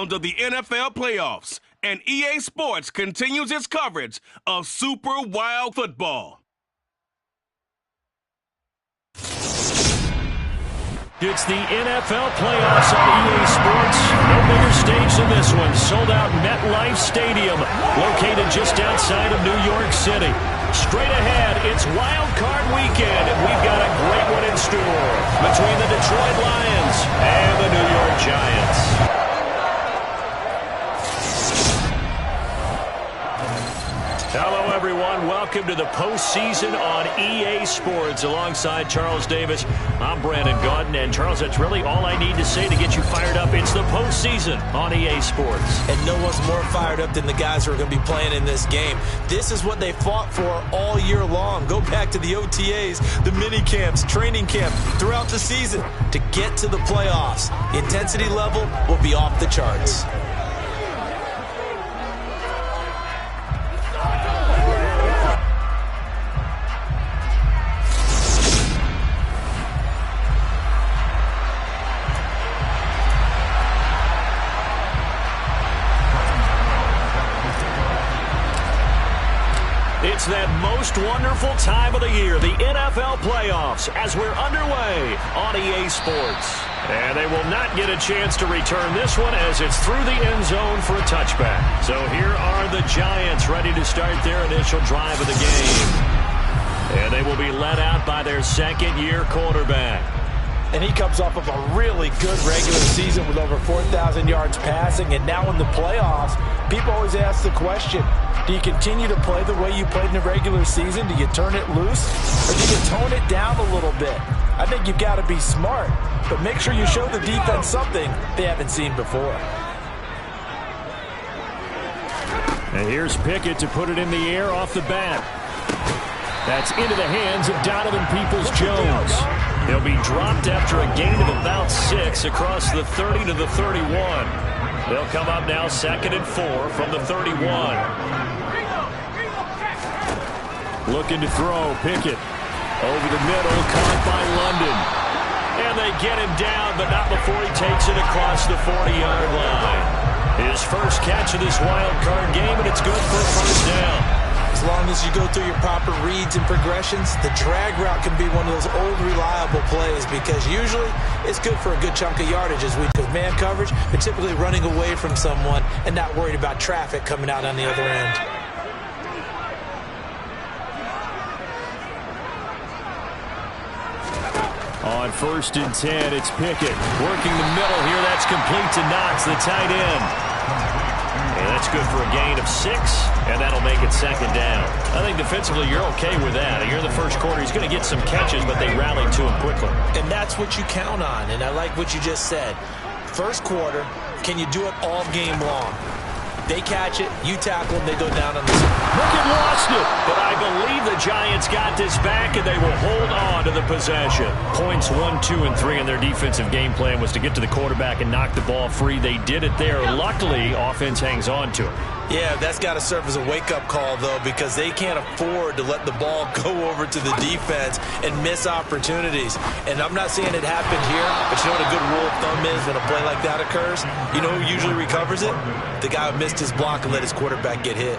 rounds of the NFL playoffs, and EA Sports continues its coverage of Super Wild Football. It's the NFL playoffs on EA Sports. No bigger stage than this one. Sold out MetLife Stadium, located just outside of New York City. Straight ahead, it's Wildcard weekend, and we've got a great one in store between the Detroit Lions and the New York Giants. Hello, everyone. Welcome to the postseason on EA Sports. Alongside Charles Davis, I'm Brandon Gaudin. And, Charles, that's really all I need to say to get you fired up. It's the postseason on EA Sports. And no one's more fired up than the guys who are going to be playing in this game. This is what they fought for all year long. Go back to the OTAs, the mini camps, training camp, throughout the season to get to the playoffs. The intensity level will be off the charts. It's that most wonderful time of the year, the NFL playoffs, as we're underway on EA Sports. And they will not get a chance to return this one as it's through the end zone for a touchback. So here are the Giants ready to start their initial drive of the game. And they will be led out by their second-year quarterback. And he comes off of a really good regular season with over 4,000 yards passing. And now in the playoffs, people always ask the question, do you continue to play the way you played in the regular season? Do you turn it loose? Or do you tone it down a little bit? I think you've got to be smart, but make sure you show the defense something they haven't seen before. And here's Pickett to put it in the air off the bat. That's into the hands of Donovan Peoples-Jones. He'll be dropped after a gain of about 6 across the 30 to the 31. They'll come up now 2nd and 4 from the 31. Looking to throw, Pickett. Over the middle, caught by London. And they get him down, but not before he takes it across the 40-yard line. His first catch of this wild card game, and it's good for a first down. As long as you go through your proper reads and progressions, the drag route can be one of those old reliable plays because usually it's good for a good chunk of yardage as we do man coverage, but typically running away from someone and not worried about traffic coming out on the other end. On 1st and 10, it's Pickett working the middle here. That's complete to Knox, the tight end. And that's good for a gain of 6, and that'll make it 2nd down. I think defensively you're okay with that. You're in the first quarter. He's going to get some catches, but they rallied to him quickly. And that's what you count on, and I like what you just said. First quarter, can you do it all game long? They catch it, you tackle them, they go down on the side. Pickett lost it, but I believe the Giants got this back, and they will hold on to the possession. Points 1, 2, and 3 in their defensive game plan was to get to the quarterback and knock the ball free. They did it there. Luckily, offense hangs on to it. Yeah, that's got to serve as a wake-up call, though, because they can't afford to let the ball go over to the defense and miss opportunities. And I'm not saying it happened here, but you know what a good rule of thumb is when a play like that occurs? You know who usually recovers it? The guy who missed his block and let his quarterback get hit.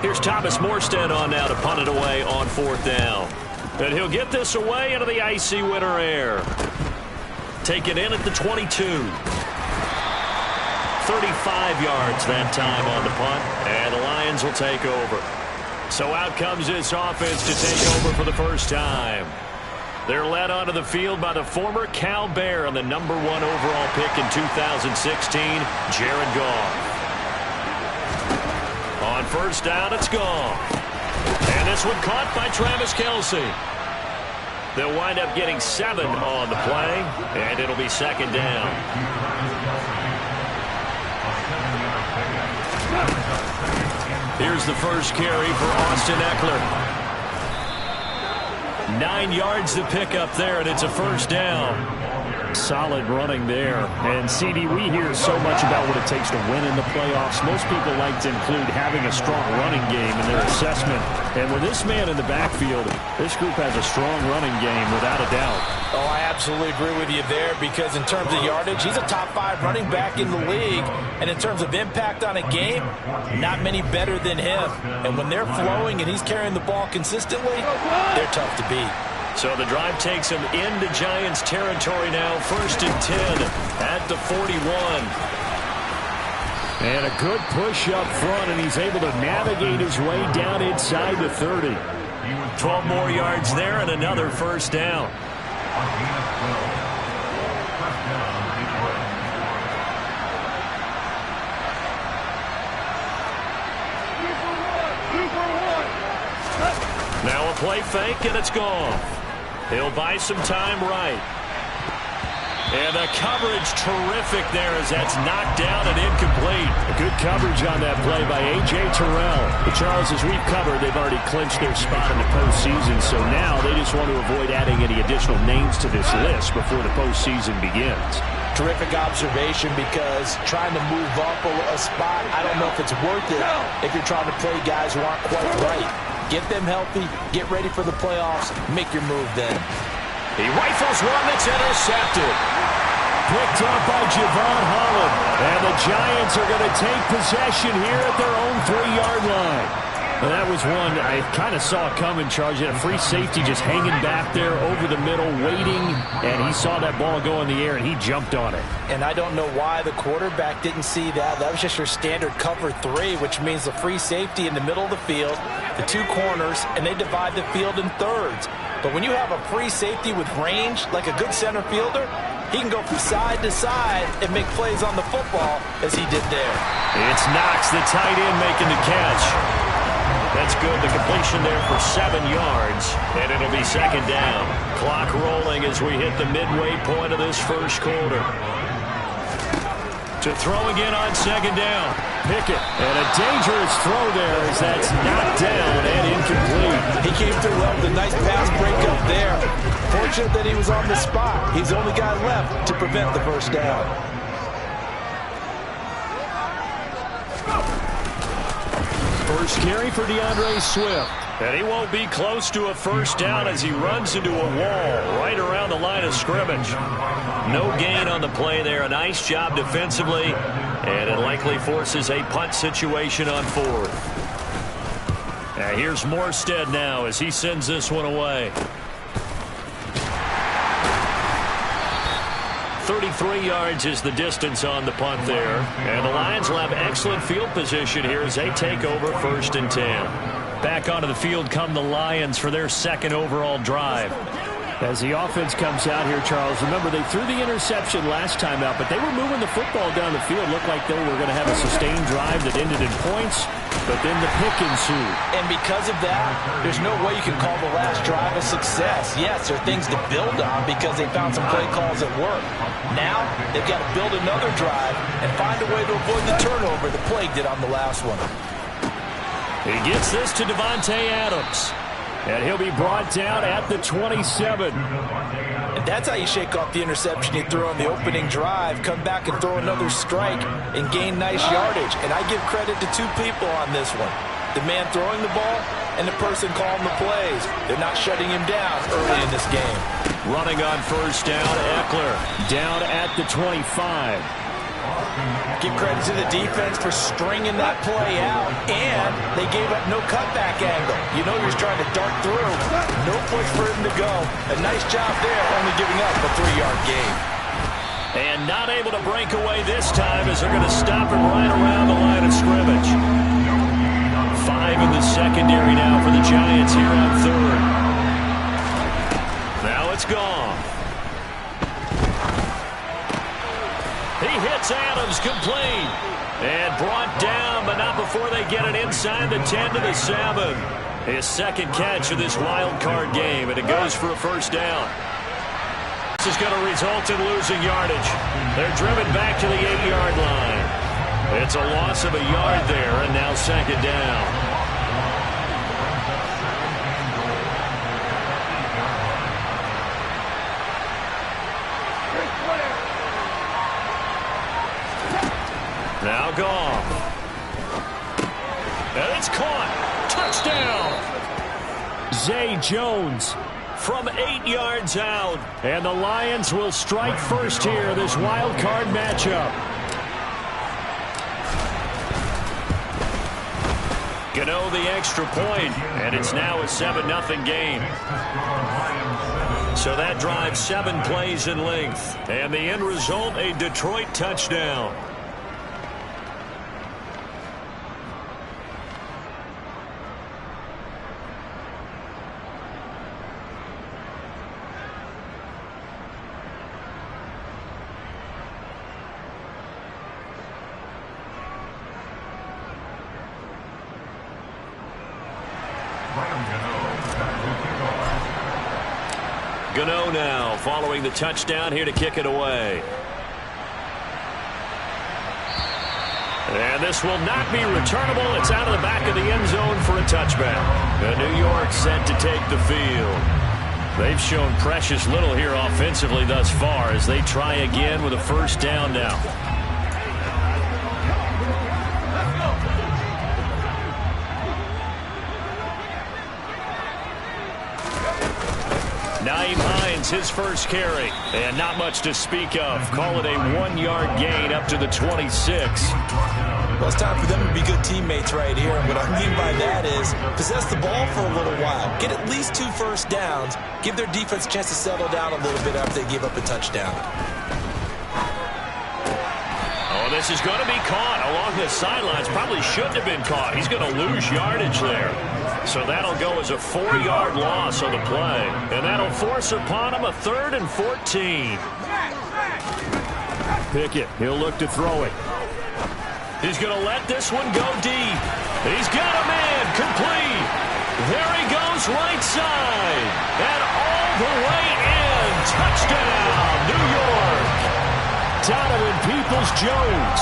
Here's Thomas Morstead on now to punt it away on 4th down. And he'll get this away into the icy winter air. Take it in at the 22. 35 yards that time on the punt, and the Lions will take over. So out comes this offense to take over for the first time. They're led onto the field by the former Cal Bear and the #1 overall pick in 2016, Jared Goff. On 1st down, it's Goff. And this one caught by Travis Kelce. They'll wind up getting 7 on the play, and it'll be 2nd down. Here's the first carry for Austin Eckler. 9 yards to pick up there, and it's a 1st down. Solid running there. And, CD, we hear so much about what it takes to win in the playoffs. Most people like to include having a strong running game in their assessment. And with this man in the backfield, this group has a strong running game without a doubt. Oh, I absolutely agree with you there, because in terms of yardage, he's a top 5 running back in the league. And in terms of impact on a game, not many better than him. And when they're flowing and he's carrying the ball consistently, they're tough to beat. So the drive takes him into Giants territory now. 1st and 10 at the 41. And a good push up front, and he's able to navigate his way down inside the 30. 12 more yards there and another 1st down. Now a play fake, and it's gone. He'll buy some time right. And the coverage terrific there as that's knocked down and incomplete. Good coverage on that play by A.J. Terrell. But Charles, as we've covered, they've already clinched their spot in the postseason, so now they just want to avoid adding any additional names to this list before the postseason begins. Terrific observation, because trying to move up a spot, I don't know if it's worth it if you're trying to play guys who aren't quite right. Get them healthy, get ready for the playoffs, make your move then. He rifles one that's intercepted. Picked up by Javon Holland. And the Giants are going to take possession here at their own 3-yard line. Well, that was one I kind of saw coming, Charles. You had a free safety just hanging back there over the middle, waiting, and he saw that ball go in the air, and he jumped on it. And I don't know why the quarterback didn't see that. That was just your standard cover 3, which means the free safety in the middle of the field, the 2 corners, and they divide the field in thirds. But when you have a free safety with range, like a good center fielder, he can go from side to side and make plays on the football as he did there. It's Knox, the tight end, making the catch. That's good. The completion there for 7 yards, and it'll be 2nd down. Clock rolling as we hit the midway point of this 1st quarter. To throw again on 2nd down. Pickett, and a dangerous throw there as that's knocked down and incomplete. He came through well with a nice pass breakup there. Fortunate that he was on the spot. He's the only guy left to prevent the 1st down. First carry for DeAndre Swift. And he won't be close to a 1st down as he runs into a wall right around the line of scrimmage. No gain on the play there. A nice job defensively, and it likely forces a punt situation on 4th. Now here's Morstead now as he sends this one away. 33 yards is the distance on the punt there. And the Lions will have excellent field position here as they take over 1st and 10. Back onto the field come the Lions for their 2nd overall drive. As the offense comes out here, Charles, remember they threw the interception last time out, but they were moving the football down the field. Looked like they were going to have a sustained drive that ended in points, but then the pick ensued. And because of that, there's no way you can call the last drive a success. Yes, there are things to build on because they found some play calls that work. Now, they've got to build another drive and find a way to avoid the turnover the plague did on the last one. He gets this to Devontae Adams. And he'll be brought down at the 27. And that's how you shake off the interception he threw on the opening drive. Come back and throw another strike and gain nice yardage. And I give credit to 2 people on this one. The man throwing the ball and the person calling the plays. They're not shutting him down early in this game. Running on 1st down, Eckler. Down at the 25. Give credit to the defense for stringing that play out, and they gave up no cutback angle. You know you're trying to dart through. No push for him to go. A nice job there, only giving up a 3-yard gain. And not able to break away this time as they're going to stop him right around the line of scrimmage. 5 in the secondary now for the Giants here on 3rd. Now it's gone. He hits Adams complete. And brought down, but not before they get it inside the 10 to the 7. His 2nd catch of this wild card game, and it goes for a 1st down. This is going to result in losing yardage. They're driven back to the 8-yard line. It's a loss of a yard there, and now 2nd down. Now gone. And it's caught. Touchdown. Zay Jones from 8 yards out. And the Lions will strike first here, this wild card matchup. Gano the extra point, and it's now a 7-0 game. So that drives 7 plays in length, and the end result, a Detroit touchdown. Gano now following the touchdown here to kick it away. And this will not be returnable. It's out of the back of the end zone for a touchback. And New York set to take the field. They've shown precious little here offensively thus far as they try again with a first down now. Naeem Hines, his first carry, and not much to speak of. Call it a 1-yard gain up to the 26. Well, it's time for them to be good teammates right here. And what I mean by that is possess the ball for a little while. Get at least 2 first downs. Give their defense a chance to settle down a little bit after they give up a touchdown. Oh, this is going to be caught along the sidelines. Probably shouldn't have been caught. He's going to lose yardage there. So that'll go as a 4-yard loss on the play. And that'll force upon him a 3rd and 14. Pickett, he'll look to throw it. He's going to let this one go deep. He's got a man complete. There he goes right side. And all the way in. Touchdown, New York. Donovan Peoples-Jones,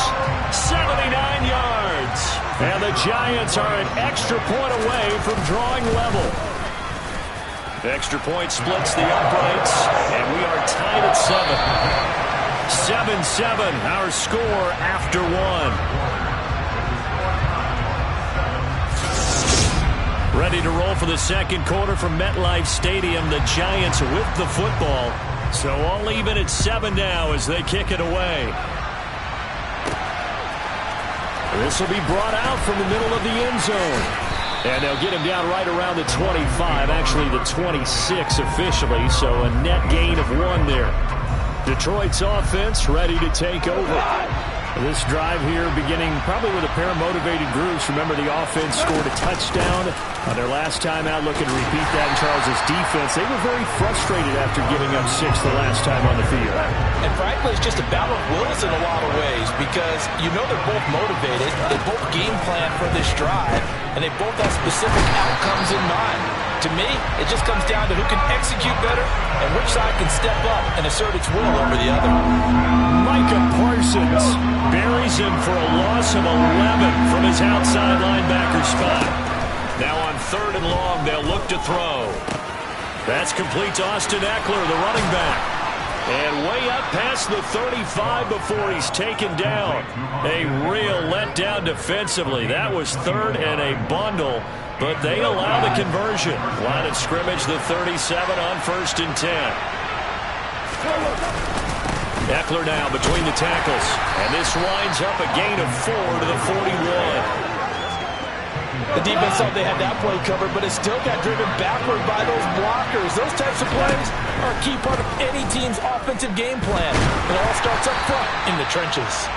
79 yards. And the Giants are an extra point away from drawing level. Extra point splits the uprights, and we are tied at 7. 7-7, our score after 1. Ready to roll for the second quarter from MetLife Stadium. The Giants with the football. So all even at 7 now as they kick it away. This will be brought out from the middle of the end zone. And they'll get him down right around the 25, actually the 26 officially, so a net gain of 1 there. Detroit's offense ready to take over. This drive here beginning probably with a pair of motivated groups. Remember, the offense scored a touchdown on their last time out. Looking to repeat that in Charles' defense. They were very frustrated after giving up 6 the last time on the field. And frankly, it's just a battle of wills in a lot of ways because you know they're both motivated. They both game plan for this drive, and they both have specific outcomes in mind. To me, it just comes down to who can execute better and which side can step up and assert its will over the other. Micah Parsons buries him for a loss of 11 from his outside linebacker spot. Now on 3rd and long, they'll look to throw. That's complete to Austin Eckler, the running back. And way up past the 35 before he's taken down. A real letdown defensively. That was 3rd and a bundle, but they allow the conversion. Line of scrimmage, the 37 on 1st and 10. Eckler now between the tackles. And this winds up a gain of 4 to the 41. The defense thought they had that play covered, but it still got driven backward by those blockers. Those types of plays are a key part of any team's offensive game plan. It all starts up front in the trenches.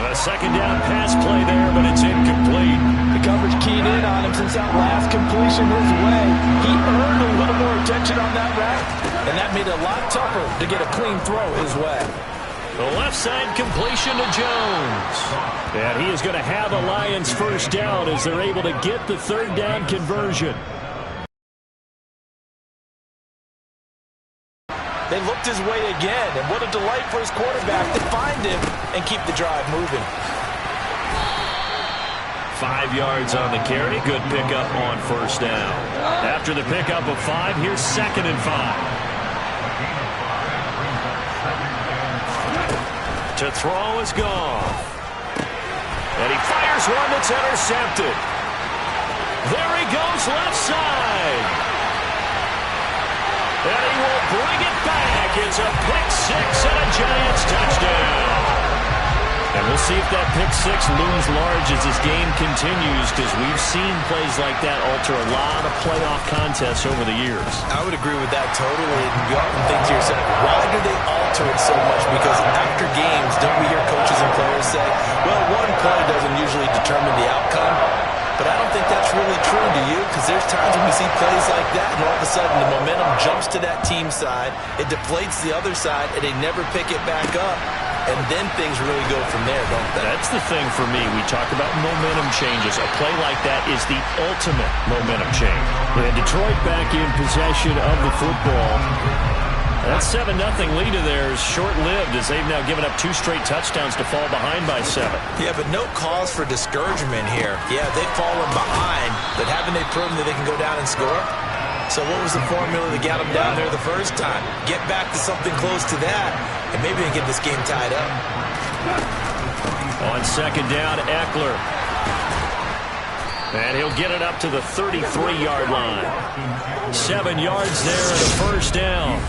A second down pass play there, but it's incomplete. The coverage keyed in on him since that last completion his way. He earned a little more attention on that route, and that made it a lot tougher to get a clean throw his way. The left side completion to Jones. And he is going to have a Lions first down as they're able to get the 3rd down conversion. They looked his way again, and what a delight for his quarterback to find him and keep the drive moving. 5 yards on the carry. Good pickup on first down. After the pickup of 5, here's 2nd and 5. To throw is Goff. And he fires one that's intercepted. There he goes left side. And he will bring it back. It's a pick six and a Giants touchdown. And we'll see if that pick six looms large as this game continues, because we've seen plays like that alter a lot of playoff contests over the years. I would agree with that totally. And you often think to yourself, why do they alter it so much? Because after games, don't we hear coaches and players say, well, one play doesn't usually determine the outcome? But I don't think that's really true, do you? Because there's times when we see plays like that, and all of a sudden the momentum jumps to that team side, it deflates the other side, and they never pick it back up. And then things really go from there, don't they? That's the thing for me. We talk about momentum changes. A play like that is the ultimate momentum change. And Detroit back in possession of the football. That 7-0 lead of theirs short-lived, as they've now given up 2 straight touchdowns to fall behind by 7. Yeah, but no cause for discouragement here. Yeah, they've fallen behind, but haven't they proven that they can go down and score? So what was the formula that got them down there the first time? Get back to something close to that, and maybe they get this game tied up. On second down, Eckler. And he'll get it up to the 33-yard line. 7 yards there and a first down.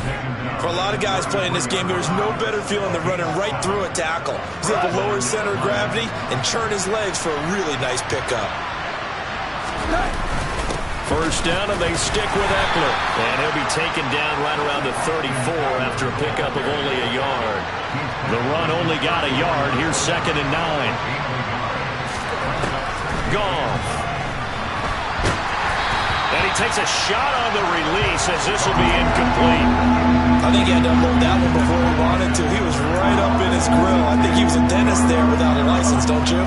For a lot of guys playing this game, there's no better feeling than running right through a tackle. He's able to lower his center of gravity and churn his legs for a really nice pickup. First down, and they stick with Eckler. And he'll be taken down right around the 34 after a pickup of only a yard. The run only got a yard. Here's 2nd and 9. Goff. And he takes a shot on the release, as this will be incomplete. I think he had to unload that one before he wanted to. He was right up in his grill. I think he was a dentist there without a license, don't you?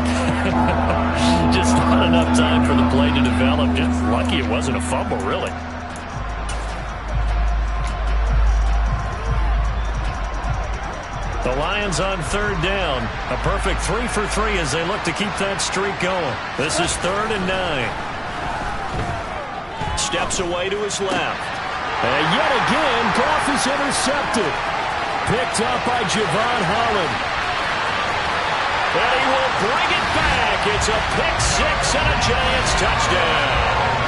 Just not enough time for the play to develop. Just lucky it wasn't a fumble, really. The Lions on third down. A perfect 3 for 3 as they look to keep that streak going. This is 3rd and 9. Steps away to his left. And yet again, Goff is intercepted. Picked up by Javon Holland. And he will bring it back. It's a pick six and a Giants touchdown.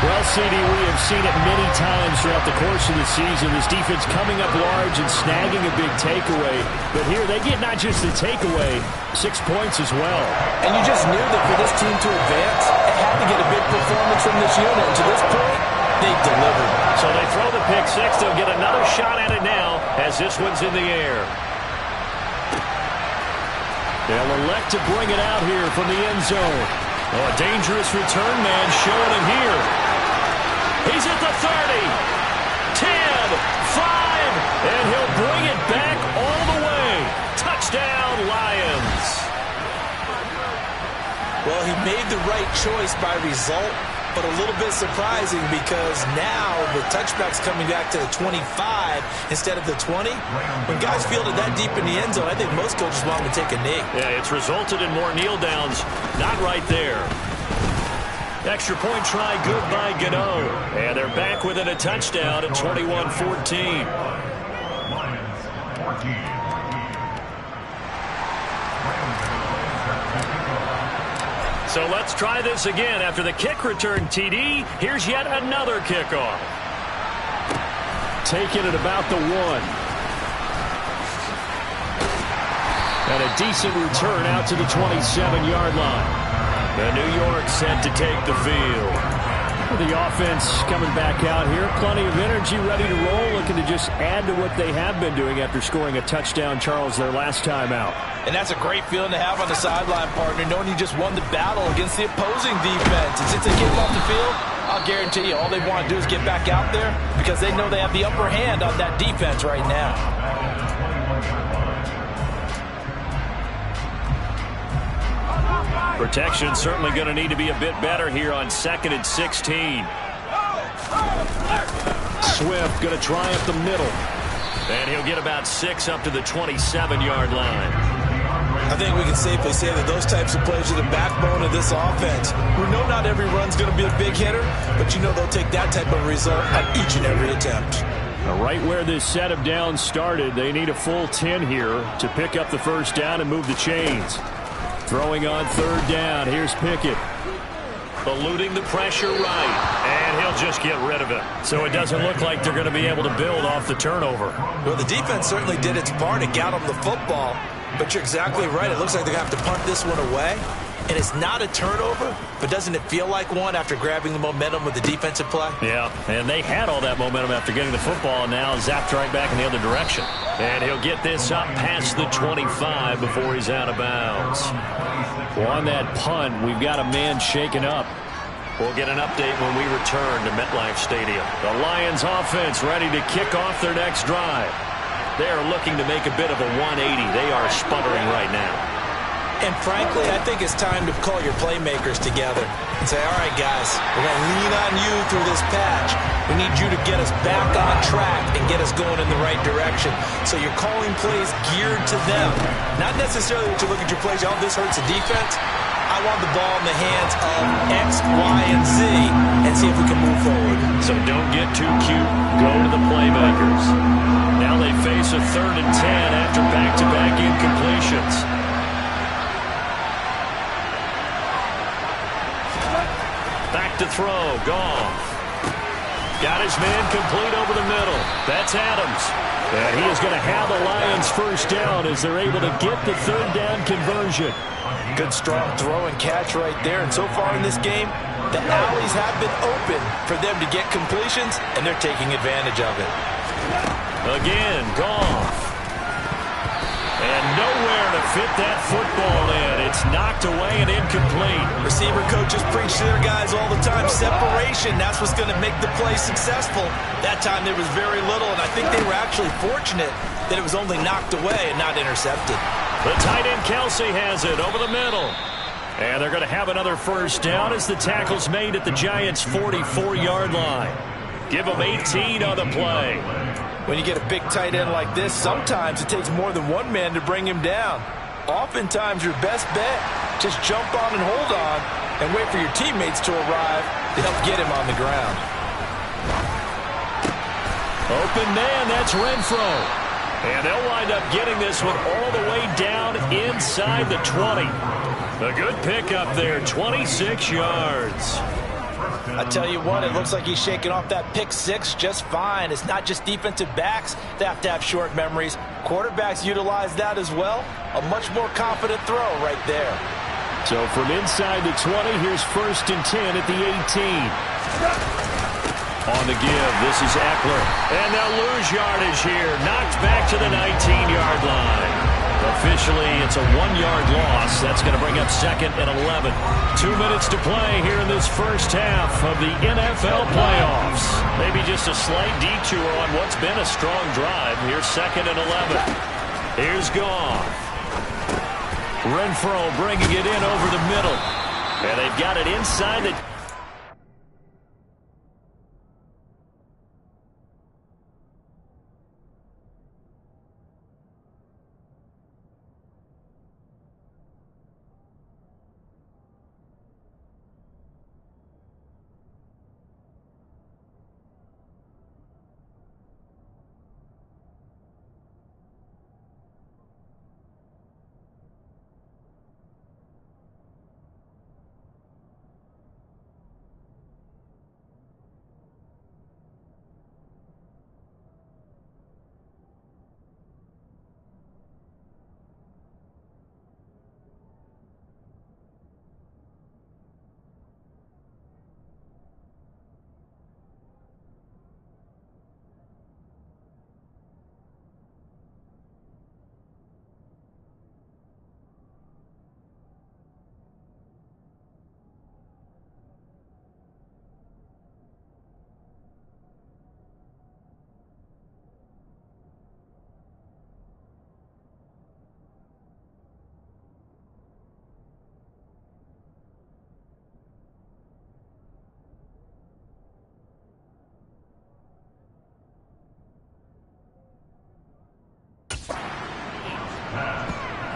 Well, CD, we have seen it many times throughout the course of the season. This defense coming up large and snagging a big takeaway. But here, they get not just the takeaway, 6 points as well. And you just knew that for this team to advance, it had to get a big performance from this unit. And to this point, they've delivered. So they throw the pick six. They'll get another shot at it now as this one's in the air. They'll elect to bring it out here from the end zone. Oh, a dangerous return man showing it here. He's at the 30, 10, 5, and he'll bring it back all the way. Touchdown, Lions. Well, he made the right choice by result, but a little bit surprising because now the touchback's coming back to the 25 instead of the 20. When guys field it that deep in the end zone, I think most coaches want them to take a knee. Yeah, it's resulted in more kneel downs. Not right there. Extra point try, good by Gano. And they're back within a touchdown at 21-14. So let's try this again. After the kick return, TD, here's yet another kickoff. Taking it about the 1. And a decent return out to the 27-yard line. The New York set to take the field. The offense coming back out here. Plenty of energy, ready to roll, looking to just add to what they have been doing after scoring a touchdown, Charles, their last time out. And that's a great feeling to have on the sideline, partner, knowing you just won the battle against the opposing defense. And since they get off the field, I'll guarantee you all they want to do is get back out there because they know they have the upper hand on that defense right now. Protection certainly going to need to be a bit better here on 2nd and 16. Swift going to try up the middle. And he'll get about 6 up to the 27-yard line. I think we can safely say that those types of plays are the backbone of this offense. We know not every run's going to be a big hitter, but you know they'll take that type of result on each and every attempt. Right where this set of downs started, they need a full 10 here to pick up the first down and move the chains. Throwing on third down. Here's Pickett. Eluding the pressure right. And he'll just get rid of it. So it doesn't look like they're going to be able to build off the turnover. Well, the defense certainly did its part to get them the football. But you're exactly right. It looks like they're going to have to punt this one away. And it's not a turnover, but doesn't it feel like one after grabbing the momentum with the defensive play? Yeah, and they had all that momentum after getting the football, and now zapped right back in the other direction. And he'll get this up past the 25 before he's out of bounds. Well, on that punt, we've got a man shaken up. We'll get an update when we return to MetLife Stadium. The Lions offense ready to kick off their next drive. They are looking to make a bit of a 180. They are sputtering right now. And frankly, I think it's time to call your playmakers together and say, all right, guys, we're going to lean on you through this patch. We need you to get us back on track and get us going in the right direction. So you're calling plays geared to them. Not necessarily that you look at your plays, oh, this hurts the defense. I want the ball in the hands of X, Y, and Z and see if we can move forward. So don't get too cute. Go to the playmakers. Now they face a 3rd and 10 after back-to-back incompletions. Back to throw. Goff. Got his man complete over the middle. That's Adams. And he is going to have the Lions first down as they're able to get the 3rd down conversion. Good strong throw and catch right there. And so far in this game, the alleys have been open for them to get completions, and they're taking advantage of it. Again, Goff. And nowhere to fit that football in. It's knocked away and incomplete. Receiver coaches preach to their guys all the time. Separation, that's what's going to make the play successful. That time there was very little, and I think they were actually fortunate that it was only knocked away and not intercepted. The tight end Kelsey has it over the middle. And they're going to have another first down as the tackle's made at the Giants' 44-yard line. Give them 18 on the play. When you get a big tight end like this, sometimes it takes more than one man to bring him down. Oftentimes, your best bet, just jump on and hold on and wait for your teammates to arrive to help get him on the ground. Open man, that's Renfro. And they'll wind up getting this one all the way down inside the 20. A good pickup there, 26 yards. I tell you what, it looks like he's shaking off that pick six just fine. It's not just defensive backs that have to have short memories. Quarterbacks utilize that as well. A much more confident throw right there. So from inside the 20, here's 1st and 10 at the 18. On the give, this is Eckler. And they'll lose yardage here. Knocked back to the 19-yard line. Officially, it's a 1-yard loss. That's going to bring up 2nd and 11. 2 minutes to play here in this first half of the NFL playoffs. Maybe just a slight detour on what's been a strong drive. Here's 2nd and 11. Here's Goff. Renfro bringing it in over the middle. And they've got it inside the...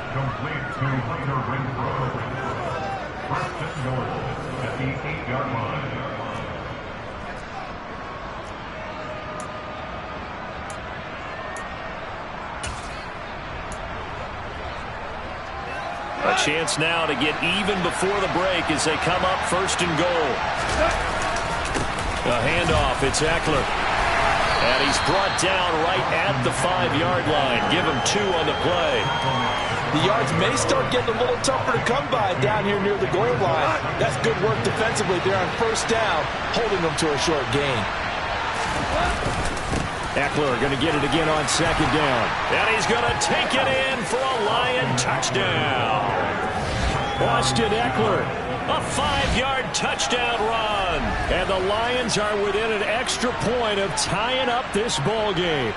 Complete to Hunter Renfro. First and goal at the 8-yard line. A chance now to get even before the break as they come up 1st and goal. A handoff. It's Eckler. And he's brought down right at the 5-yard line. Give him 2 on the play. The yards may start getting a little tougher to come by down here near the goal line. That's good work defensively there on 1st down, holding them to a short gain. Eckler going to get it again on 2nd down. And he's going to take it in for a Lion touchdown. Austin Eckler. A 5-yard touchdown run. And the Lions are within an extra point of tying up this ball game.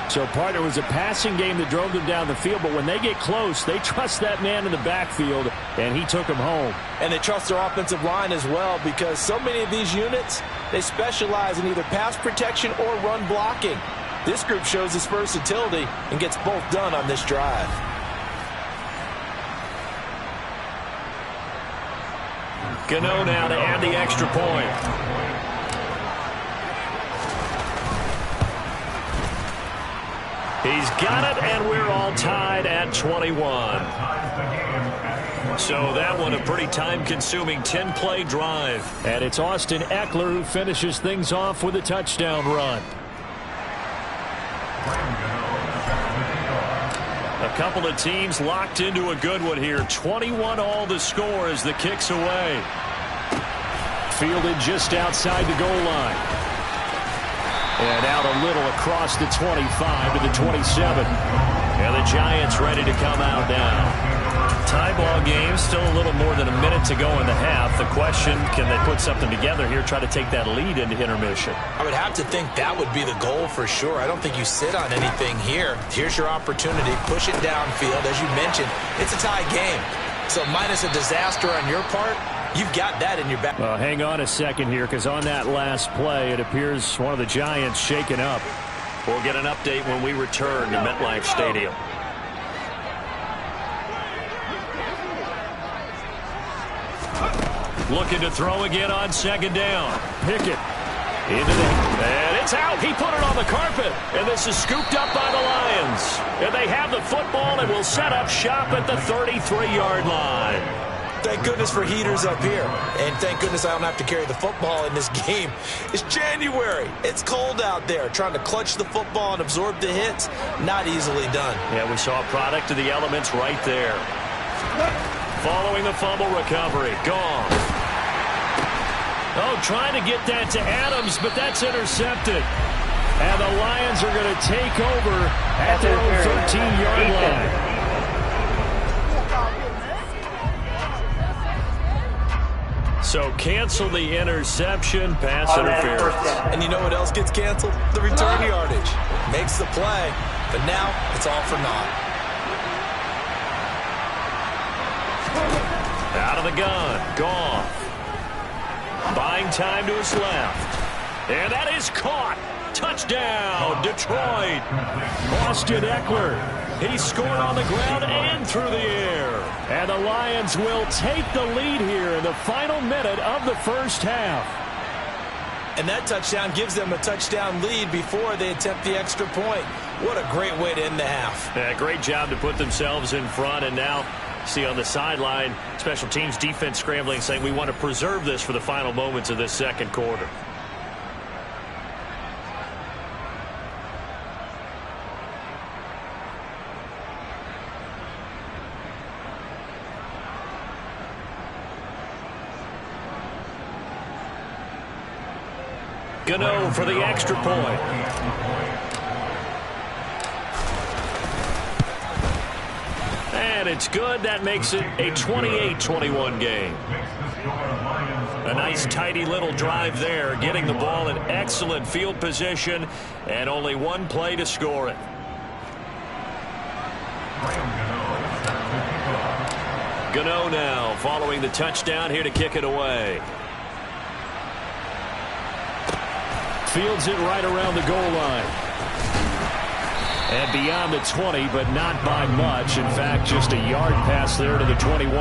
So, partner, it was a passing game that drove them down the field, but when they get close, they trust that man in the backfield, and he took them home. And they trust their offensive line as well, because so many of these units, they specialize in either pass protection or run blocking. This group shows its versatility and gets both done on this drive. Gano now to add the extra point. He's got it, and we're all tied at 21. So that one a pretty time-consuming 10-play drive. And it's Austin Eckler who finishes things off with a touchdown run. A couple of teams locked into a good one here. 21 all the score as the kick's away. Fielded just outside the goal line. And out a little across the 25 to the 27. And the Giants ready to come out now. Tie ball game, still a little more than a minute to go in the half. The question, can they put something together here, try to take that lead into intermission? I would have to think that would be the goal for sure. I don't think you sit on anything here. Here's your opportunity. Push it downfield. As you mentioned, it's a tie game. So minus a disaster on your part, you've got that in your back. Well, hang on a second here, because on that last play, it appears one of the Giants shaken up. We'll get an update when we return to MetLife Stadium. Looking to throw again on 2nd down. Pickett. And it's out. He put it on the carpet. And this is scooped up by the Lions. And they have the football and will set up shop at the 33-yard line. Thank goodness for heaters up here. And thank goodness I don't have to carry the football in this game. It's January. It's cold out there. Trying to clutch the football and absorb the hits, not easily done. Yeah, we saw a product of the elements right there. Following the fumble recovery. Gone. Oh, trying to get that to Adams, but that's intercepted. And the Lions are going to take over at their own 13-yard line. So cancel the interception, pass interference. And you know what else gets canceled? The return yardage. Makes the play, but now it's all for naught. Out of the gun. Goff. Buying time to his left. And that is caught. Touchdown, Detroit. Austin Eckler. He scored on the ground and through the air. And the Lions will take the lead here in the final minute of the first half. And that touchdown gives them a touchdown lead before they attempt the extra point. What a great way to end the half. Yeah, great job to put themselves in front, and now see on the sideline, special teams defense scrambling, saying we want to preserve this for the final moments of this second quarter. Gano for the extra point. And it's good. That makes it a 28-21 game. A nice, tidy little drive there, getting the ball in excellent field position, and only one play to score it. Gano now following the touchdown here to kick it away. Fields it right around the goal line. And beyond the 20, but not by much. In fact, just a yard pass there to the 21.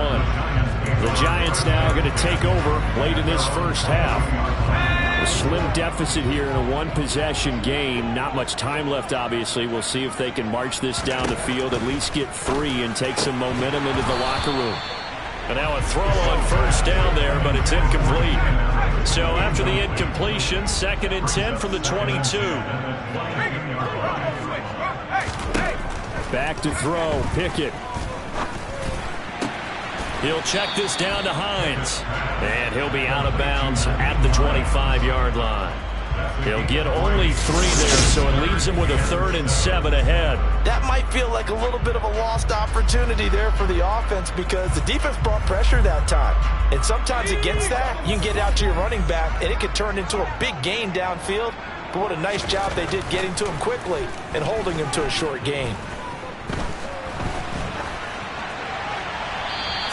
The Giants now going to take over late in this first half. A slim deficit here in a one-possession game. Not much time left, obviously. We'll see if they can march this down the field, at least get 3 and take some momentum into the locker room. And now a throw on first down there, but it's incomplete. So after the incompletion, 2nd and 10 from the 22. Back to throw. Pickett. He'll check this down to Hines. And he'll be out of bounds at the 25-yard line. He'll get only 3 there, so it leaves him with a 3rd and 7 ahead. That might feel like a little bit of a lost opportunity there for the offense because the defense brought pressure that time. And sometimes against that, you can get out to your running back, and it could turn into a big gain downfield. But what a nice job they did getting to him quickly and holding him to a short gain.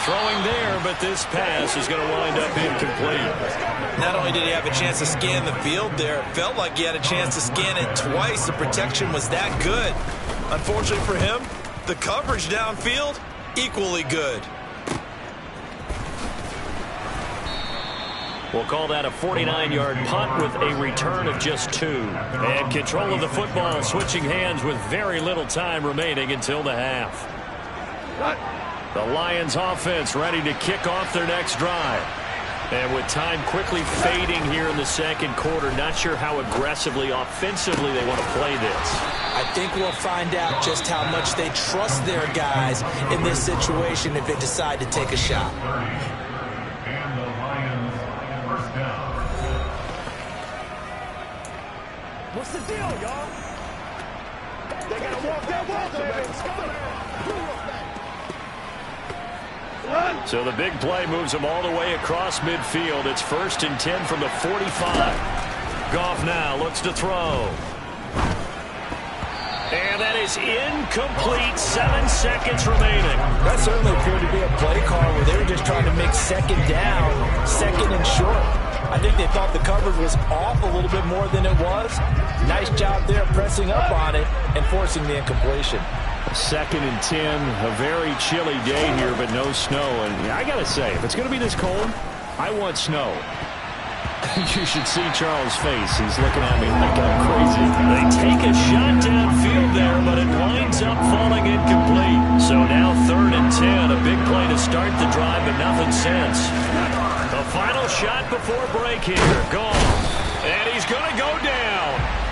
Throwing there, but this pass is going to wind up incomplete. Not only did he have a chance to scan the field there, it felt like he had a chance to scan it twice. The protection was that good. Unfortunately for him, the coverage downfield, equally good. We'll call that a 49-yard punt with a return of just 2. And control of the football switching hands with very little time remaining until the half. The Lions offense ready to kick off their next drive. And with time quickly fading here in the second quarter, not sure how aggressively, offensively they want to play this. I think we'll find out just how much they trust their guys in this situation if they decide to take a shot. And the Lions first down. What's the deal, y'all? They got to walk that walk, baby. So the big play moves them all the way across midfield. It's 1st and 10 from the 45. Goff now looks to throw. And that is incomplete. 7 seconds remaining. That certainly appeared to be a play call where they were just trying to make 2nd down, 2nd and short. I think they thought the coverage was off a little bit more than it was. Nice job there pressing up on it and forcing the incompletion. 2nd and 10, a very chilly day here, but no snow. And I got to say, if it's going to be this cold, I want snow. You should see Charles' face. He's looking at me like I'm crazy. They take a shot downfield there, but it winds up falling incomplete. So now 3rd and 10, a big play to start the drive, but nothing since. The final shot before break here. Gone. And he's going to go down.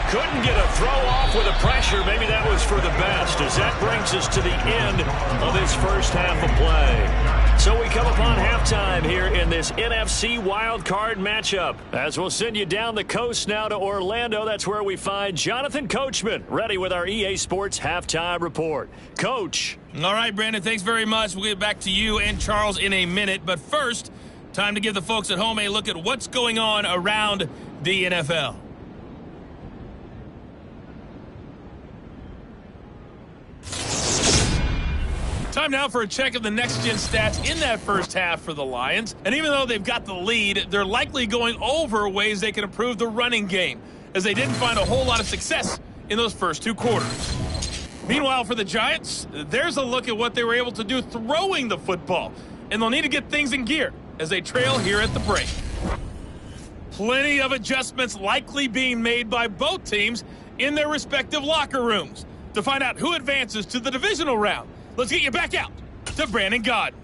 Couldn't get a throw off with the pressure. Maybe that was for the best, as that brings us to the end of this first half of play. So we come upon halftime here in this NFC Wildcard matchup. As we'll send you down the coast now to Orlando, that's where we find Jonathan Coachman, ready with our EA Sports Halftime Report. Coach. All right, Brandon, thanks very much. We'll get back to you and Charles in a minute. But first, time to give the folks at home a look at what's going on around the NFL. Time now for a check of the next-gen stats in that first half for the Lions. And even though they've got the lead, they're likely going over ways they can improve the running game, as they didn't find a whole lot of success in those first 2 quarters. Meanwhile, for the Giants, there's a look at what they were able to do throwing the football. And they'll need to get things in gear as they trail here at the break. Plenty of adjustments likely being made by both teams in their respective locker rooms. To find out who advances to the divisional round, let's get you back out to Brandon Gaudin.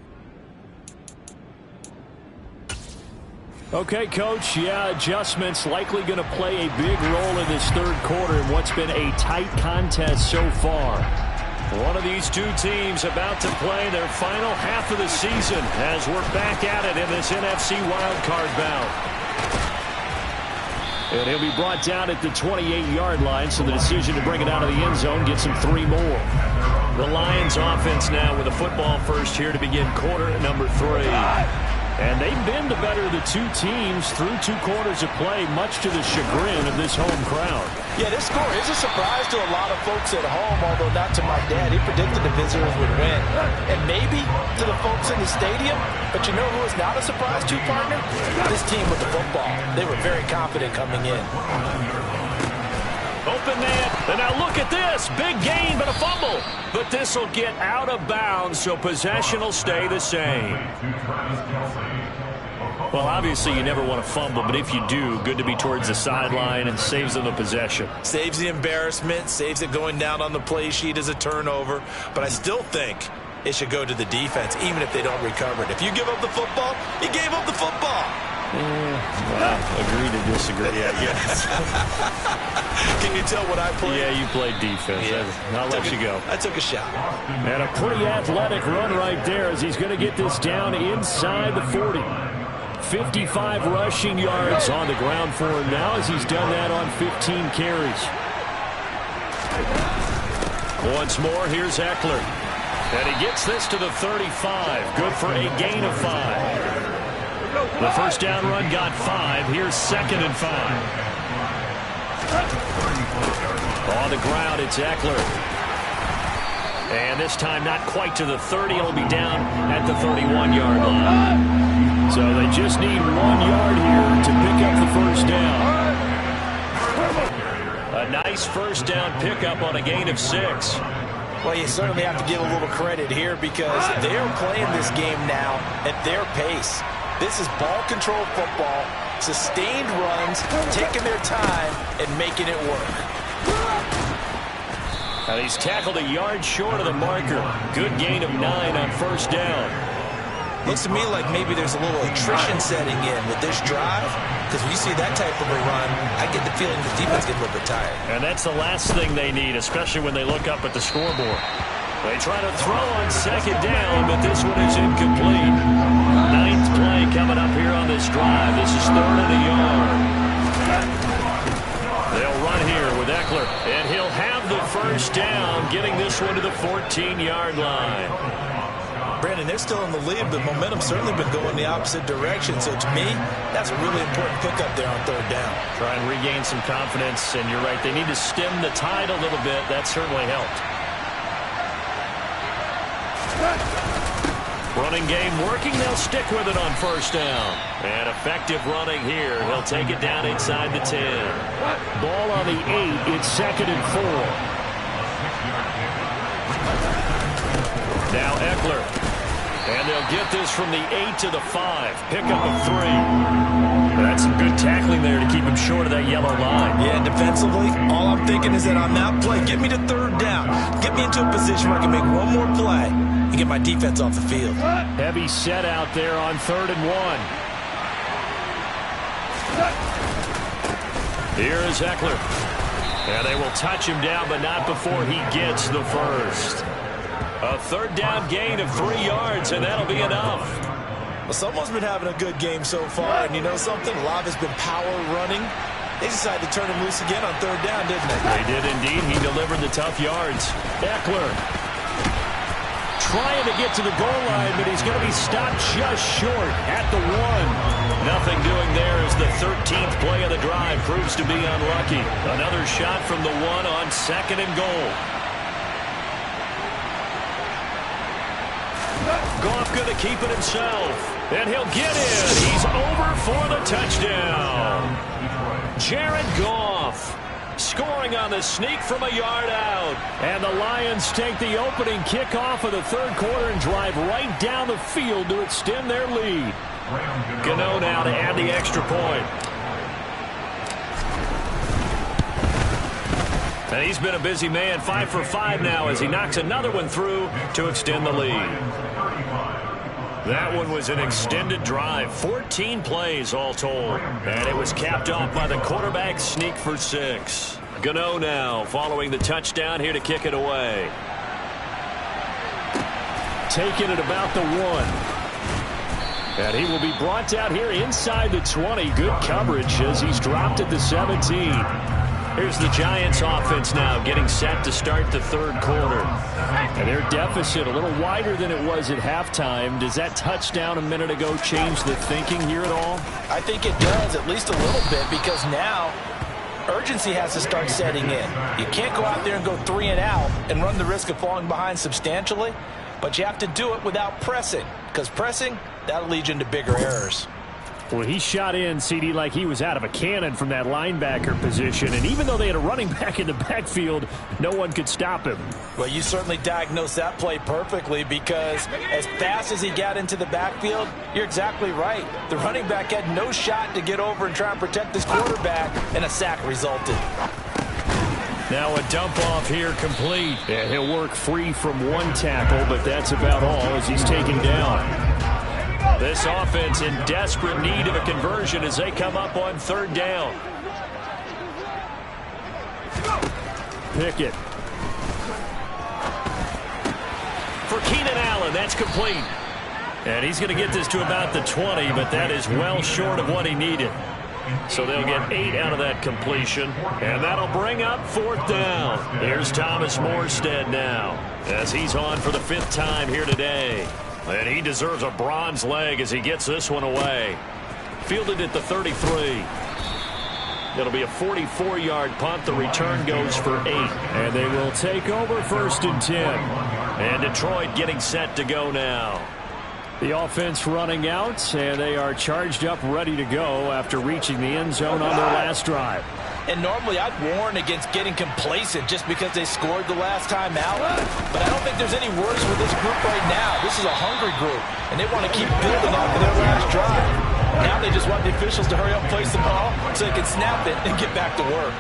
Okay, Coach. Yeah, adjustments likely going to play a big role in this third quarter in what's been a tight contest so far. One of these 2 teams about to play their final half of the season as we're back at it in this NFC wildcard bout. And he'll be brought down at the 28-yard line, so the decision to bring it out of the end zone gets him 3 more. The Lions offense now with a football first here to begin quarter number 3. And they've been the better of the 2 teams through 2 quarters of play, much to the chagrin of this home crowd. Yeah, this score is a surprise to a lot of folks at home, although not to my dad. He predicted the visitors would win. And maybe to the folks in the stadium, but you know who is not a surprise to, partner? This team with the football. They were very confident coming in. Open man, and now look at this. Big gain, but a fumble. But this will get out of bounds, so possession will stay the same. Well, obviously you never want to fumble, but if you do, good to be towards the sideline and saves them the possession. Saves the embarrassment, saves it going down on the play sheet as a turnover. But I still think it should go to the defense, even if they don't recover it. If you give up the football, you gave up the football. Well, agree to disagree, I guess. Can you tell what I played? Yeah, you played defense. Yeah. I'll let you go. I took a shot. And a pretty athletic run right there as he's going to get this down inside the 40. 55 rushing yards on the ground for him now as he's done that on 15 carries. Once more, here's Eckler. And he gets this to the 35. Good for a gain of 5. The first down run got 5. Here's 2nd and 5. On the ground, it's Eckler. And this time not quite to the 30. It'll be down at the 31-yard line. So they just need 1 yard here to pick up the first down. A nice first down pickup on a gain of 6. Well, you certainly have to give a little credit here because they are playing this game now at their pace. This is ball control football, sustained runs, taking their time and making it work. And he's tackled a yard short of the marker. Good gain of 9 on first down. Looks to me like maybe there's a little attrition setting in with this drive because when you see that type of a run, I get the feeling the defense gets a little bit tired. And that's the last thing they need, especially when they look up at the scoreboard. They try to throw on 2nd down, but this one is incomplete. 9th play coming up here on this drive. This is 3rd and a yard. They'll run here with Eckler, and he'll have the first down, getting this one to the 14-yard line. Brandon, they're still in the lead, but momentum's certainly been going the opposite direction. So to me, that's a really important pickup there on 3rd down. Try and regain some confidence, and you're right. They need to stem the tide a little bit. That certainly helped. Running game working. They'll stick with it on first down. And effective running here. He'll take it down inside the 10. Ball on the 8. It's 2nd and 4. Now Eckler. And they'll get this from the 8 to the 5. Pickup of 3. That's some good tackling there to keep him short of that yellow line. Yeah, defensively, all I'm thinking is that on that play, get me to 3rd down. Get me into a position where I can make one more play and get my defense off the field. Heavy set out there on 3rd and 1. Here is Eckler. And they will touch him down, but not before he gets the first. A 3rd down gain of 3 yards, and that'll be enough. Well, someone's been having a good game so far, and you know something? A lot has been power running. They decided to turn him loose again on 3rd down, didn't they? They did indeed. He delivered the tough yards. Eckler trying to get to the goal line, but he's going to be stopped just short at the 1. Nothing doing there as the 13th play of the drive proves to be unlucky. Another shot from the 1 on 2nd and goal. Goff going to keep it himself. And he'll get in. He's over for the touchdown. Jared Goff scoring on the sneak from a yard out. And the Lions take the opening kickoff of the 3rd quarter and drive right down the field to extend their lead. Gano now to add the extra point. And he's been a busy man, 5 for 5 now as he knocks another one through to extend the lead. That one was an extended drive, 14 plays all told. And it was capped off by the quarterback sneak for 6. Gano now following the touchdown here to kick it away. Taking it about the 1. And he will be brought down here inside the 20. Good coverage as he's dropped at the 17. Here's the Giants offense now getting set to start the 3rd quarter. And their deficit a little wider than it was at halftime. Does that touchdown a minute ago change the thinking here at all? I think it does, at least a little bit, because now urgency has to start setting in. You can't go out there and go 3 and out and run the risk of falling behind substantially, but you have to do it without pressing, because pressing, that'll lead you into bigger errors. Well, he shot in, CD, like he was out of a cannon from that linebacker position. And even though they had a running back in the backfield, no one could stop him. Well, you certainly diagnosed that play perfectly, because as fast as he got into the backfield, you're exactly right. The running back had no shot to get over and try and protect his quarterback, and a sack resulted. Now a dump off here complete. And he'll work free from one tackle, but that's about all as he's taken down. This offense in desperate need of a conversion as they come up on third down. Pickett. For Keenan Allen, that's complete. And he's going to get this to about the 20, but that is well short of what he needed. So they'll get 8 out of that completion, and that'll bring up fourth down. Here's Thomas Morstead now, as he's on for the 5th time here today. And he deserves a bronze leg as he gets this one away. Fielded at the 33. It'll be a 44-yard punt. The return goes for 8. And they will take over 1st and 10. And Detroit getting set to go now. The offense running out, and they are charged up, ready to go after reaching the end zone on their last drive. And normally I'd warn against getting complacent just because they scored the last time out. But I don't think there's any worries with this group right now. This is a hungry group, and they want to keep building off of their last drive. Now they just want the officials to hurry up and place the ball so they can snap it and get back to work.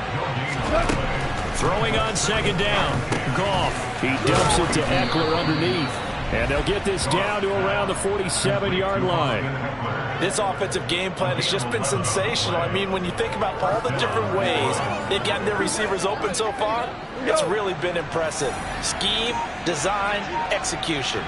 Throwing on 2nd down. Goff. He dumps it to Eckler underneath. And they'll get this down to around the 47-yard line. This offensive game plan has just been sensational. I mean, when you think about all the different ways they've gotten their receivers open so far, it's really been impressive. Scheme, design, execution.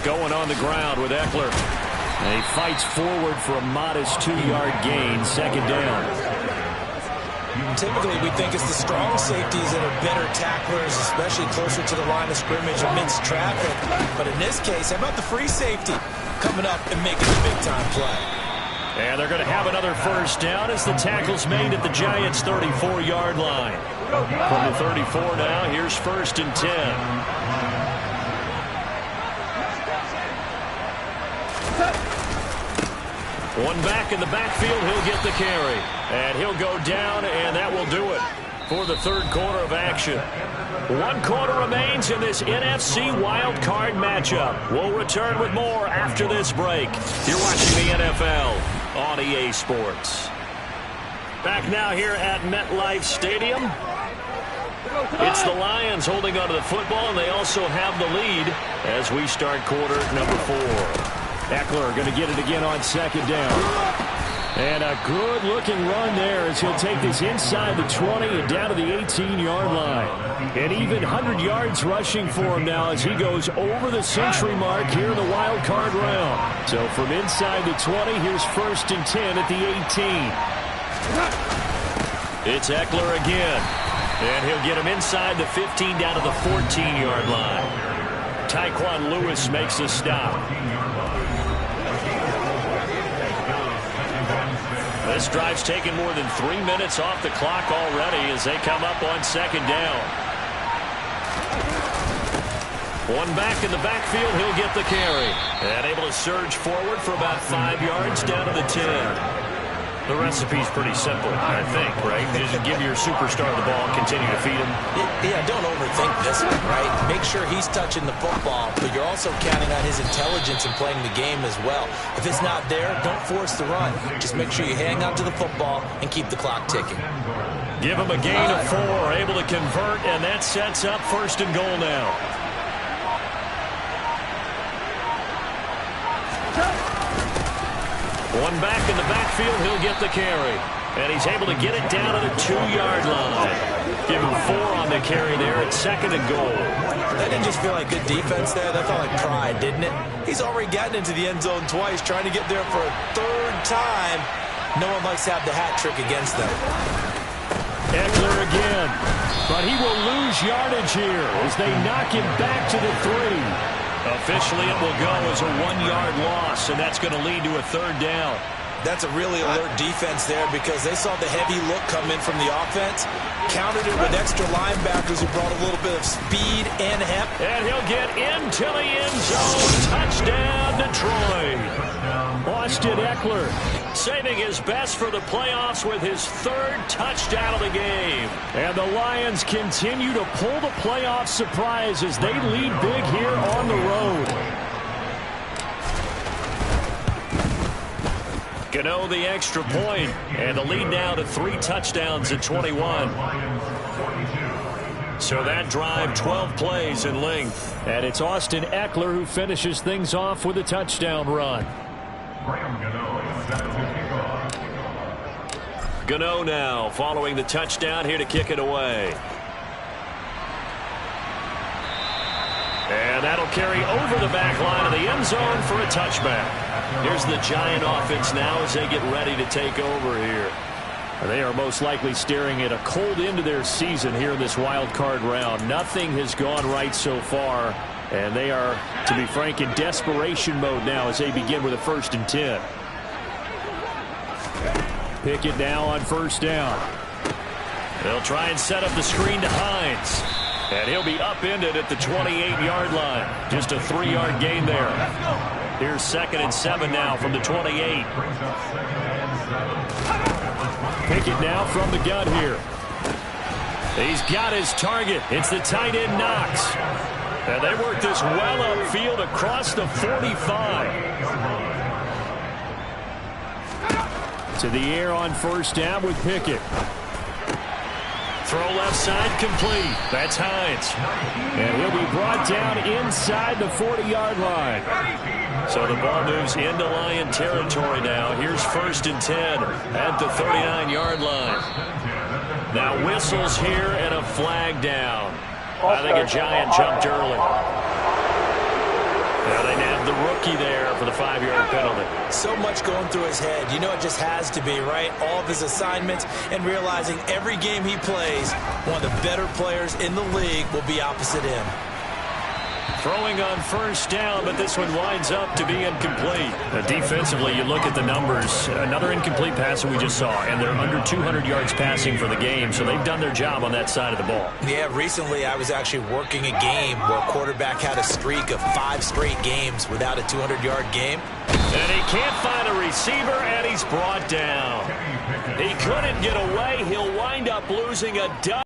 Going on the ground with Eckler. And he fights forward for a modest 2-yard gain, 2nd down. Typically, we think it's the strong safeties that are better tacklers, especially closer to the line of scrimmage amidst traffic. But in this case, how about the free safety coming up and making a big-time play? And they're going to have another 1st down as the tackle's made at the Giants' 34-yard line. From the 34 now, here's 1st and 10. One back in the backfield, he'll get the carry. And he'll go down, and that will do it for the 3rd quarter of action. 1 quarter remains in this NFC Wildcard matchup. We'll return with more after this break. You're watching the NFL on EA Sports. Back now here at MetLife Stadium. It's the Lions holding onto the football, and they also have the lead as we start quarter number 4. Eckler going to get it again on 2nd down. And a good-looking run there as he'll take this inside the 20 and down to the 18-yard line. And even 100 yards rushing for him now as he goes over the century mark here in the wild card round. So from inside the 20, here's 1st and 10 at the 18. It's Eckler again. And he'll get him inside the 15 down to the 14-yard line. Tyquan Lewis makes a stop. This drive's taken more than 3 minutes off the clock already as they come up on 2nd down. One back in the backfield, he'll get the carry. And able to surge forward for about 5 yards down to the 10. The recipe's pretty simple, I think, right? Just give your superstar the ball, continue to feed him. Yeah, don't overthink this one, right? Make sure he's touching the football, but you're also counting on his intelligence in playing the game as well. If it's not there, don't force the run. Just make sure you hang on to the football and keep the clock ticking. Give him a gain of 4, able to convert, and that sets up 1st and goal now. One back in the backfield, he'll get the carry. And he's able to get it down to the 2-yard line. Give him 4 on the carry there at 2nd and goal. That didn't just feel like good defense there. That felt like pride, didn't it? He's already gotten into the end zone twice, trying to get there for a 3rd time. No one likes to have the hat trick against them. Eckler again. But he will lose yardage here as they knock him back to the 3. Officially, it will go as a 1-yard loss, and that's going to lead to a 3rd down. That's a really alert defense there because they saw the heavy look come in from the offense, countered it with extra linebackers who brought a little bit of speed and heft. And he'll get into the end zone. Touchdown, Detroit. Austin Eckler saving his best for the playoffs with his 3rd touchdown of the game. And the Lions continue to pull the playoff surprise as they lead big here on the road. Gano the extra point, and the lead now to 3 touchdowns at 21. So that drive, 12 plays in length. And it's Austin Eckler who finishes things off with a touchdown run. Gano now following the touchdown here to kick it away. And that'll carry over the back line of the end zone for a touchback. Here's the Giant offense now as they get ready to take over here. They are most likely staring at a cold end to their season here in this wild card round. Nothing has gone right so far, and they are, to be frank, in desperation mode now as they begin with a 1st and 10. Pickett now on 1st down. They'll try and set up the screen to Hines. And he'll be upended at the 28-yard line. Just a 3-yard gain there. Here's 2nd and 7 now from the 28. Pickett now from the gun here. He's got his target. It's the tight end Knox. And they work this well upfield across the 45. To the air on 1st down with Pickett. Throw left side complete. That's Hines. And he'll be brought down inside the 40-yard line. So the ball moves into Lion territory now. Here's 1st and 10 at the 39-yard line. Now whistles here and a flag down. I think a Giant jumped early. Now they nabbed the rookie there for the 5-yard penalty. So much going through his head. You know it just has to be, right? All of his assignments and realizing every game he plays, one of the better players in the league will be opposite him. Throwing on 1st down, but this one winds up to be incomplete. Defensively, you look at the numbers. Another incomplete pass that we just saw, and they're under 200 yards passing for the game, so they've done their job on that side of the ball. Yeah, recently I was actually working a game where a quarterback had a streak of 5 straight games without a 200-yard game. And he can't find a receiver, and he's brought down. He couldn't get away. He'll wind up losing a duck.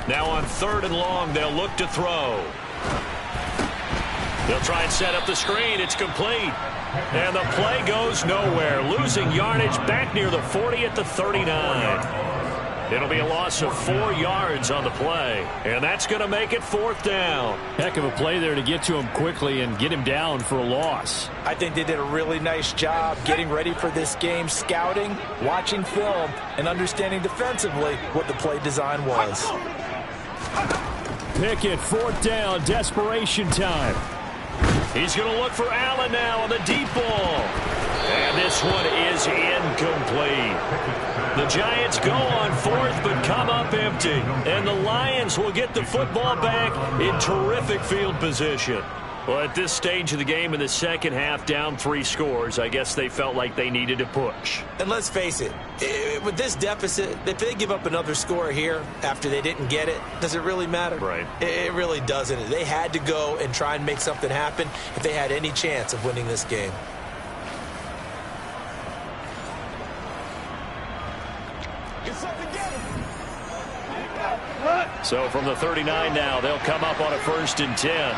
Now on 3rd and long, they'll look to throw. They'll try and set up the screen. It's complete. And the play goes nowhere. Losing yardage back near the 40 at the 39. It'll be a loss of 4 yards on the play. And that's going to make it 4th down. Heck of a play there to get to him quickly and get him down for a loss. I think they did a really nice job getting ready for this game, scouting, watching film, and understanding defensively what the play design was. Pickett, 4th down, desperation time. He's going to look for Allen now on the deep ball. And this one is incomplete. The Giants go on 4th but come up empty. And the Lions will get the football back in terrific field position. Well, at this stage of the game in the second half, down 3 scores, I guess they felt like they needed to push. And let's face it, with this deficit, if they give up another score here after they didn't get it, does it really matter? Right. It really doesn't. They had to go and try and make something happen if they had any chance of winning this game. So from the 39 now, they'll come up on a 1st and 10.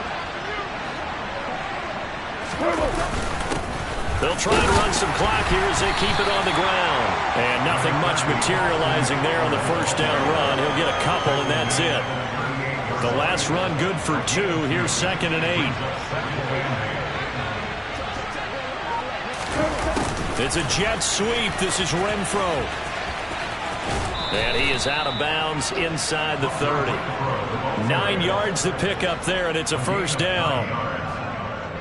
They'll try and run some clock here as they keep it on the ground. And nothing much materializing there on the 1st down run. He'll get a couple, and that's it. The last run good for 2. Here's 2nd and 8. It's a jet sweep. This is Renfro. And he is out of bounds inside the 30. 9 yards to pick up there, and it's a 1st down.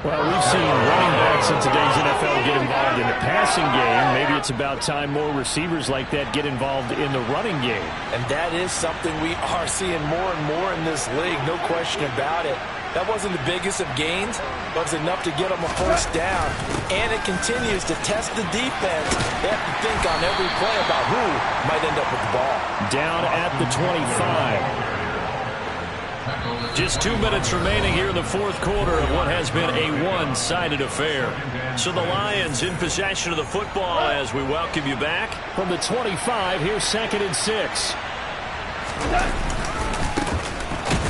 Well, we've seen running backs in today's NFL get involved in the passing game. Maybe it's about time more receivers like that get involved in the running game. And that is something we are seeing more and more in this league, no question about it. That wasn't the biggest of gains, but it was enough to get them a first down. And it continues to test the defense. They have to think on every play about who might end up with the ball. Down at the 25. Just 2 minutes remaining here in the fourth quarter of what has been a one-sided affair. So the Lions in possession of the football as we welcome you back. From the 25, here's 2nd and 6.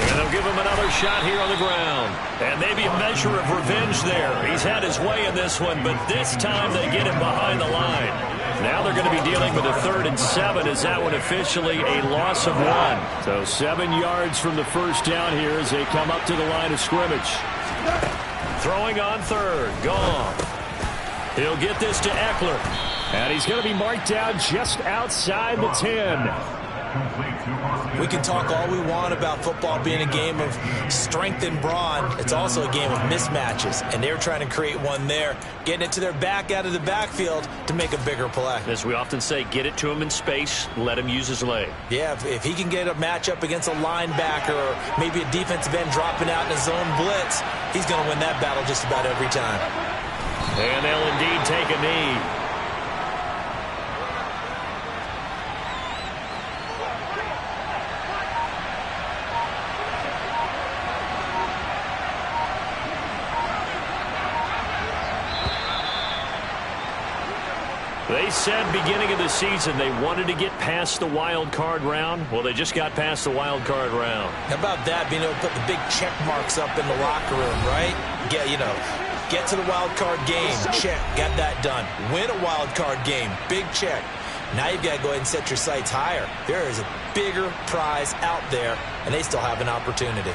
And they'll give him another shot here on the ground. And maybe a measure of revenge there. He's had his way in this one, but this time they get him behind the line. Now they're going to be dealing with a 3rd and 7. Is that one officially a loss of 1? So 7 yards from the first down here as they come up to the line of scrimmage. Throwing on 3rd. Gone. He'll get this to Eckler. And he's going to be marked down just outside the 10. We can talk all we want about football being a game of strength and brawn. It's also a game of mismatches, and they're trying to create one there, getting it to their back out of the backfield to make a bigger play. As we often say, get it to him in space, let him use his leg. Yeah, if he can get a matchup against a linebacker or maybe a defensive end dropping out in a zone blitz, he's going to win that battle just about every time. And they'll indeed take a knee. They said beginning of the season they wanted to get past the wild card round. Well, they just got past the wild card round. How about that, being able to put the big check marks up in the locker room, right? Get to the wild card game, check, got that done. Win a wild card game, big check. Now you've got to go ahead and set your sights higher. There is a bigger prize out there, and they still have an opportunity.